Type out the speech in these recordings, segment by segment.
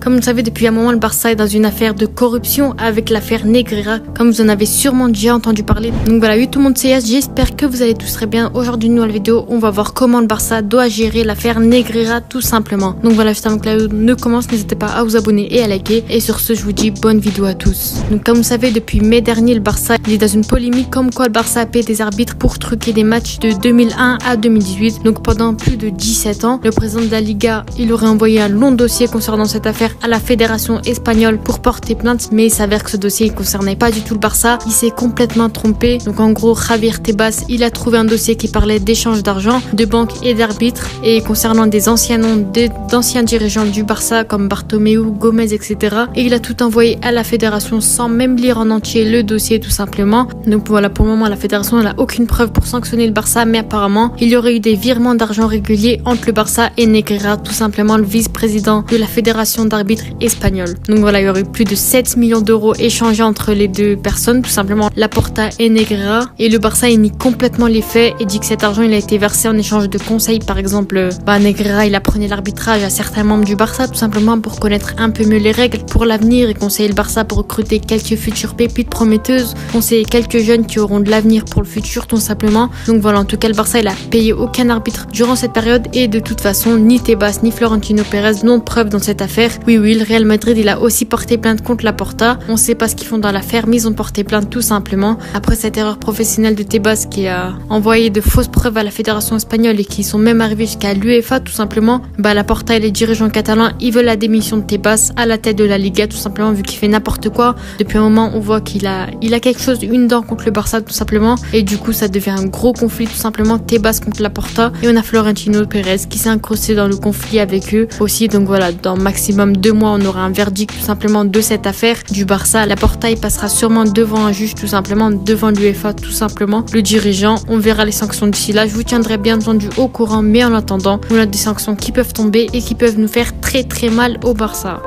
Comme vous le savez, depuis un moment, le Barça est dans une affaire de corruption avec l'affaire Negreira, comme vous en avez sûrement déjà entendu parler. Donc voilà, tout le monde sait, j'espère que vous allez tous très bien. Aujourd'hui, une nouvelle vidéo, on va voir comment le Barça doit gérer l'affaire Negreira tout simplement. Donc voilà, juste avant que la vidéo ne commence, n'hésitez pas à vous abonner et à liker. Et sur ce, je vous dis bonne vidéo à tous. Donc comme vous savez, depuis mai dernier, le Barça est dans une polémique comme quoi le Barça a payé des arbitres pour truquer des matchs de 2001 à 2018. Donc pendant plus de 17 ans, le président de la Liga, il aurait envoyé un long dossier concernant cette affaire à la fédération espagnole pour porter plainte, mais il s'avère que ce dossier ne concernait pas du tout le Barça. Il s'est complètement trompé. Donc en gros, Javier Tebas, il a trouvé un dossier qui parlait d'échange d'argent, de banques et d'arbitres, et concernant des anciens noms d'anciens dirigeants du Barça comme Bartomeu, Gomez, etc. Et il a tout envoyé à la fédération sans même lire en entier le dossier tout simplement. Donc voilà, pour le moment, la fédération n'a aucune preuve pour sanctionner le Barça, mais apparemment, il y aurait eu des virements d'argent réguliers entre le Barça et Negreira, tout simplement le vice-président de la fédération d'arbitres espagnole. Donc voilà, il y aurait eu plus de 7 millions d'euros échangés entre les deux personnes, tout simplement Laporta et Negreira. Et le Barça nie complètement les faits et dit que cet argent il a été versé en échange de conseils. Par exemple, Negreira il apprenait l'arbitrage à certains membres du Barça, tout simplement pour connaître un peu mieux les règles pour l'avenir et conseiller le Barça pour recruter quelques futures pépites prometteuses, conseiller quelques jeunes qui auront de l'avenir pour le futur tout simplement. Donc voilà, en tout cas le Barça il a payé aucun arbitre durant cette période et de toute façon ni Tebas ni Florentino Pérez n'ont de preuves dans cette affaire. Oui, le Real Madrid il a aussi porté plainte contre Laporta. On sait pas ce qu'ils font dans l'affaire, mais ils ont porté plainte tout simplement après cette erreur professionnelle de Tebas qui a envoyé de fausses preuves à la fédération espagnole et qui sont même arrivées jusqu'à l'UEFA tout simplement. Laporta et les dirigeants catalans ils veulent la démission de Tebas à la tête de la Liga tout simplement, vu qu'il fait n'importe quoi. Depuis un moment on voit qu'il a quelque chose, une dent contre le Barça tout simplement, et du coup ça devient un gros conflit tout simplement, Tebas contre Laporta, et on a Florentino Pérez qui s'est incrusté dans le conflit avec eux aussi. Donc voilà, dans maximum 2 mois on aura un verdict tout simplement de cette affaire du Barça. Laporta il passera sûrement devant un juge tout simplement, devant l'UEFA tout simplement, le dirigeant. On verra les sanctions d'ici là, je vous tiendrai bien entendu au courant, mais en attendant on a des sanctions qui peuvent tomber et qui peuvent nous faire très très mal au Barça.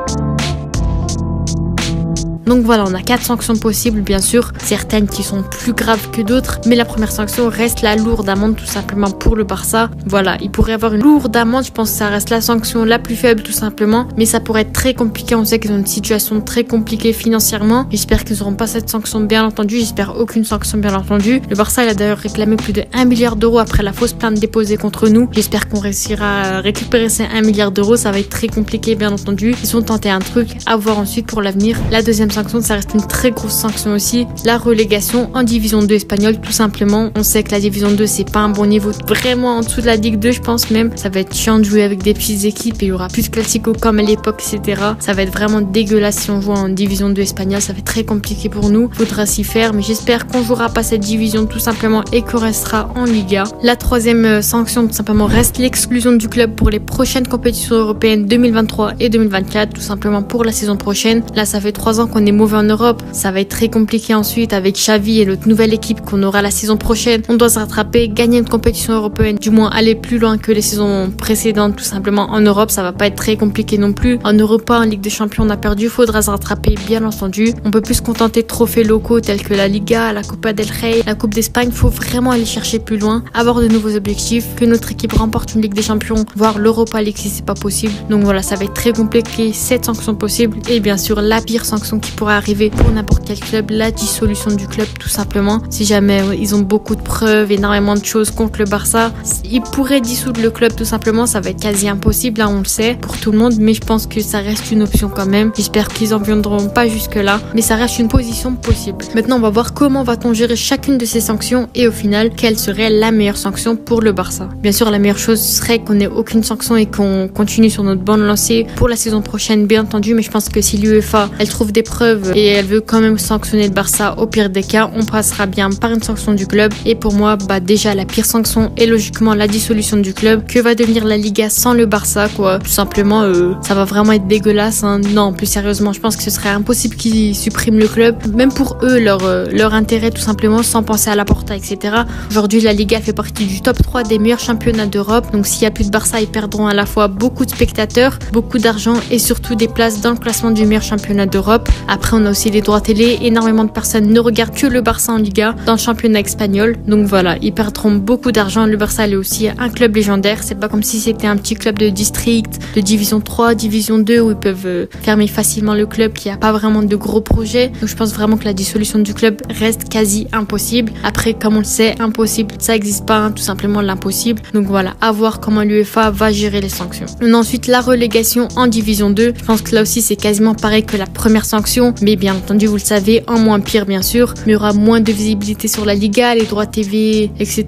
Donc voilà, on a 4 sanctions possibles, bien sûr, certaines qui sont plus graves que d'autres, mais la première sanction reste la lourde amende tout simplement pour le Barça. Voilà, il pourrait y avoir une lourde amende, je pense que ça reste la sanction la plus faible tout simplement, mais ça pourrait être très compliqué, on sait qu'ils ont une situation très compliquée financièrement. J'espère qu'ils n'auront pas cette sanction bien entendu, j'espère aucune sanction bien entendu. Le Barça il a d'ailleurs réclamé plus de 1 milliard d'euros après la fausse plainte déposée contre nous. J'espère qu'on réussira à récupérer ces 1 milliard d'euros, ça va être très compliqué bien entendu. Ils ont tenté un truc, à voir ensuite pour l'avenir. La deuxième sanction, ça reste une très grosse sanction aussi, la relégation en division 2 espagnole tout simplement. On sait que la division 2 c'est pas un bon niveau, vraiment en dessous de la Ligue 2 je pense même. Ça va être chiant de jouer avec des petites équipes et il y aura plus de classico comme à l'époque etc. Ça va être vraiment dégueulasse si on joue en division 2 espagnole, ça va être très compliqué pour nous, faudra s'y faire, mais j'espère qu'on jouera pas cette division tout simplement et qu'on restera en Liga. La troisième sanction tout simplement reste l'exclusion du club pour les prochaines compétitions européennes 2023 et 2024 tout simplement pour la saison prochaine. Là ça fait 3 ans qu'on est mauvais en Europe, ça va être très compliqué ensuite avec Xavi et notre nouvelle équipe qu'on aura la saison prochaine. On doit se rattraper, gagner une compétition européenne, du moins aller plus loin que les saisons précédentes tout simplement en Europe, ça va pas être très compliqué non plus. En Europa, en Ligue des Champions on a perdu, faudra se rattraper bien entendu. On peut plus se contenter de trophées locaux tels que la Liga, la Copa del Rey, la Coupe d'Espagne, faut vraiment aller chercher plus loin, avoir de nouveaux objectifs, que notre équipe remporte une Ligue des Champions, voire l'Europa League si c'est pas possible. Donc voilà, ça va être très compliqué, 7 sanctions possibles, et bien sûr la pire sanction qui pourrait arriver pour n'importe quel club, la dissolution du club tout simplement. Si jamais ils ont beaucoup de preuves, énormément de choses contre le Barça, ils pourraient dissoudre le club tout simplement. Ça va être quasi impossible, là on le sait, pour tout le monde, mais je pense que ça reste une option quand même. J'espère qu'ils en viendront pas jusque là, mais ça reste une position possible. Maintenant on va voir comment va-t-on gérer chacune de ces sanctions et au final quelle serait la meilleure sanction pour le Barça. Bien sûr la meilleure chose serait qu'on n'ait aucune sanction et qu'on continue sur notre bonne lancée pour la saison prochaine bien entendu, mais je pense que si l'UEFA elle trouve des preuves et elle veut quand même sanctionner le Barça, au pire des cas on passera bien par une sanction du club. Et pour moi déjà la pire sanction est logiquement la dissolution du club. Que va devenir la Liga sans le Barça quoi, tout simplement ça va vraiment être dégueulasse hein. Non, plus sérieusement je pense que ce serait impossible qu'ils suppriment le club, même pour eux leur intérêt tout simplement, sans penser à Laporta etc. Aujourd'hui la Liga fait partie du top 3 des meilleurs championnats d'Europe, donc s'il n'y a plus de Barça ils perdront à la fois beaucoup de spectateurs, beaucoup d'argent et surtout des places dans le classement du meilleur championnat d'Europe. Après, on a aussi les droits télé. Énormément de personnes ne regardent que le Barça en Liga dans le championnat espagnol. Donc voilà, ils perdront beaucoup d'argent. Le Barça est aussi un club légendaire. C'est pas comme si c'était un petit club de district, de division 3, division 2 où ils peuvent fermer facilement le club, qui a pas vraiment de gros projets. Donc je pense vraiment que la dissolution du club reste quasi impossible. Après, comme on le sait, impossible, ça existe pas, hein, tout simplement l'impossible. Donc voilà, à voir comment l'UEFA va gérer les sanctions. On a ensuite la relégation en division 2. Je pense que là aussi c'est quasiment pareil que la première sanction, mais bien entendu vous le savez, en moins pire bien sûr, mais il y aura moins de visibilité sur la Liga, les droits TV, etc.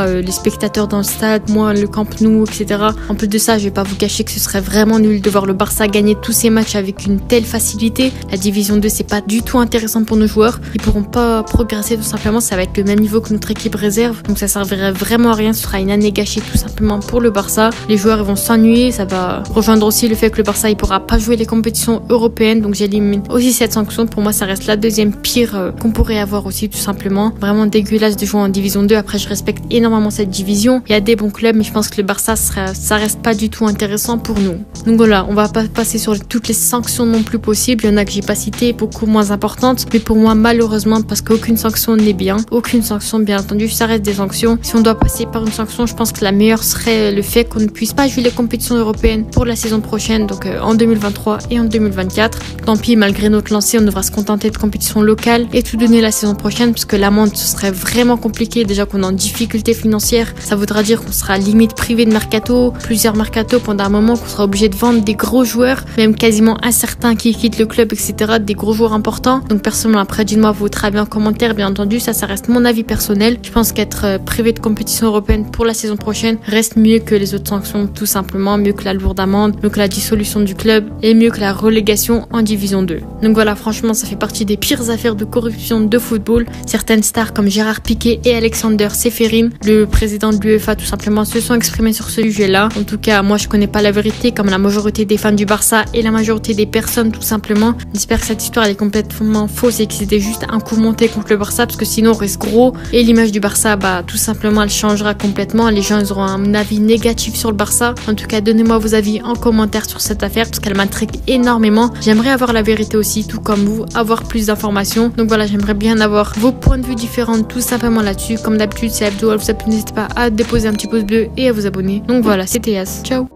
Les spectateurs dans le stade, moins le Camp Nou, etc. En plus de ça, je vais pas vous cacher que ce serait vraiment nul de voir le Barça gagner tous ses matchs avec une telle facilité. La division 2 c'est pas du tout intéressant pour nos joueurs, ils pourront pas progresser tout simplement, ça va être le même niveau que notre équipe réserve, donc ça servirait vraiment à rien, ce sera une année gâchée tout simplement pour le Barça. Les joueurs ils vont s'ennuyer, ça va rejoindre aussi le fait que le Barça il pourra pas jouer les compétitions européennes, donc j'élimine aussi cette sanction. Pour moi ça reste la deuxième pire qu'on pourrait avoir aussi tout simplement. Vraiment dégueulasse de jouer en division 2. Après je respecte énormément cette division, il y a des bons clubs mais je pense que le Barça ça reste pas du tout intéressant pour nous. Donc voilà, on va pas passer sur toutes les sanctions non plus possibles, il y en a que j'ai pas cité, beaucoup moins importantes, mais pour moi malheureusement parce qu'aucune sanction n'est bien, aucune sanction bien entendu, ça reste des sanctions. Si on doit passer par une sanction, je pense que la meilleure serait le fait qu'on ne puisse pas jouer les compétitions européennes pour la saison prochaine, donc en 2023 et en 2024. Tant pis, malgré notre lancée, on devra se contenter de compétitions locales et tout donner la saison prochaine, parce que l'amende ce serait vraiment compliqué, déjà qu'on est en difficulté financière, ça voudra dire qu'on sera limite privé de mercato, plusieurs mercato pendant un moment, qu'on sera obligé de vendre des gros joueurs, même quasiment incertains qui quittent le club, etc., des gros joueurs importants. Donc personnellement, après dites-moi votre avis en commentaire, bien entendu, ça reste mon avis personnel. Je pense qu'être privé de compétition européenne pour la saison prochaine reste mieux que les autres sanctions, tout simplement, mieux que la lourde amende, mieux que la dissolution du club et mieux que la relégation en division 2. Donc voilà, franchement, ça fait partie des pires affaires de corruption de football. Certaines stars comme Gérard Piqué et Alexander Seferin, le président de l'UEFA tout simplement, se sont exprimés sur ce sujet-là. En tout cas, moi je connais pas la vérité, comme la majorité des fans du Barça et la majorité des personnes tout simplement. J'espère que cette histoire elle est complètement fausse et que c'était juste un coup monté contre le Barça, parce que sinon on reste gros et l'image du Barça tout simplement elle changera complètement. Les gens ils auront un avis négatif sur le Barça. En tout cas, donnez-moi vos avis en commentaire sur cette affaire parce qu'elle m'intrigue énormément. J'aimerais avoir la vérité aussi, tout comme vous, avoir plus d'informations. Donc voilà, j'aimerais bien avoir vos points de vue différents tout simplement là-dessus. Comme d'habitude, si la vidéo elle vous a plu, n'hésitez pas à déposer un petit pouce bleu et à vous abonner. Donc voilà, c'était Yas. Ciao.